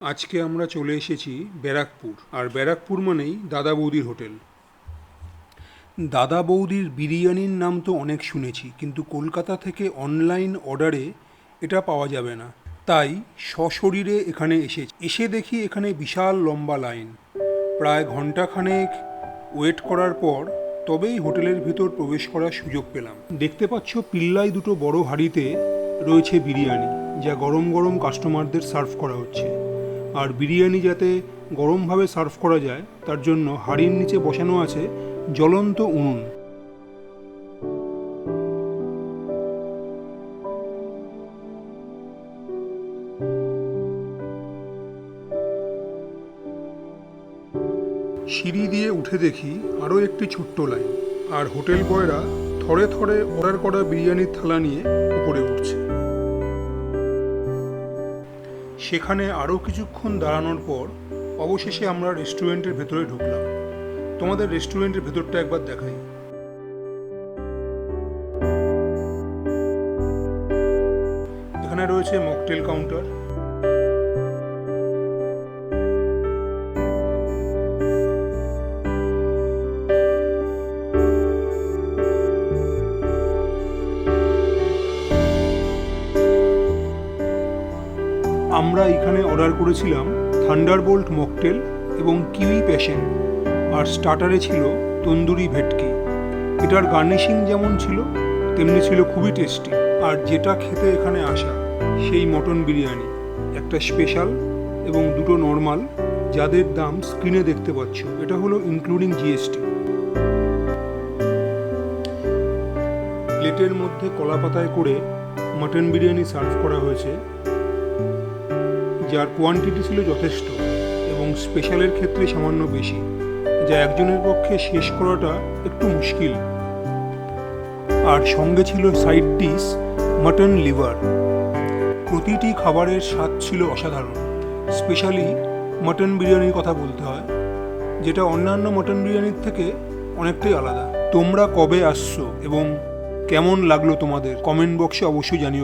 আজকে আমরা চলে এসেছি ব্যারাকপুর। আর ব্যারাকপুর মানেই দাদা বৌদির হোটেল। দাদা বৌদির বিরিয়ানির নাম তো অনেক শুনেছি, কিন্তু কলকাতা থেকে অনলাইন অর্ডারে এটা পাওয়া যাবে না। তাই সশরীরে এখানে এসে দেখি এখানে বিশাল লম্বা লাইন। প্রায় ঘন্টাখানেক ওয়েট করার পর তবেই হোটেলের ভিতর প্রবেশ করার সুযোগ পেলাম। দেখতে পাচ্ছ পিল্লায় দুটো বড় হাঁড়িতে রয়েছে বিরিয়ানি, যা গরম গরম কাস্টমারদের সার্ভ করা হচ্ছে। আর বিরিয়ানি যাতে গরমভাবে সার্ভ করা যায় তার জন্য হাঁড়ির নিচে বসানো আছে জ্বলন্ত উনুন। সিঁড়ি দিয়ে উঠে দেখি আরও একটি ছোট্ট লাইন, আর হোটেল বয়রা থরে থরে অর্ডার করা বিরিয়ানির থালা নিয়ে উপরে উঠছে। সেখানে আরও কিছুক্ষণ দাঁড়ানোর পর অবশেষে আমরা রেস্টুরেন্টের ভেতরে ঢুকলাম। তোমাদের রেস্টুরেন্টের ভেতরটা একবার দেখাই। এখানে রয়েছে মকটেল কাউন্টার, আমরা এখানে অর্ডার করেছিলাম থান্ডারবোল্ট মকটেল এবং কিউই প্যাশন, আর স্টার্টারে ছিল তন্দুরি ভেটকি। এটার গার্নিশিং যেমন ছিল তেমনি ছিল খুবই টেস্টি। আর যেটা খেতে এখানে আসা সেই মটন বিরিয়ানি, একটা স্পেশাল এবং দুটো নর্মাল, যাদের দাম স্ক্রিনে দেখতে পাচ্ছ। এটা হলো ইনক্লুডিং জিএসটি। প্লেটের মধ্যে কলা পাতায় করে মটন বিরিয়ানি সার্ভ করা হয়েছে, যার কোয়ান্টিটি ছিল যথেষ্ট এবং স্পেশালের ক্ষেত্রে সামান্য বেশি, যা একজনের পক্ষে শেষ করাটা একটু মুশকিল। আর সঙ্গে ছিল সাইড ডিশ মটন লিভার। প্রতিটি খাবারের স্বাদ ছিল অসাধারণ। স্পেশালি মটন বিরিয়ানির কথা বলতে হয়, যেটা অন্যান্য মটন বিরিয়ানির থেকে অনেকটাই আলাদা। তোমরা কবে আসছো এবং কেমন লাগলো তোমাদের কমেন্ট বক্সে অবশ্যই জানিও।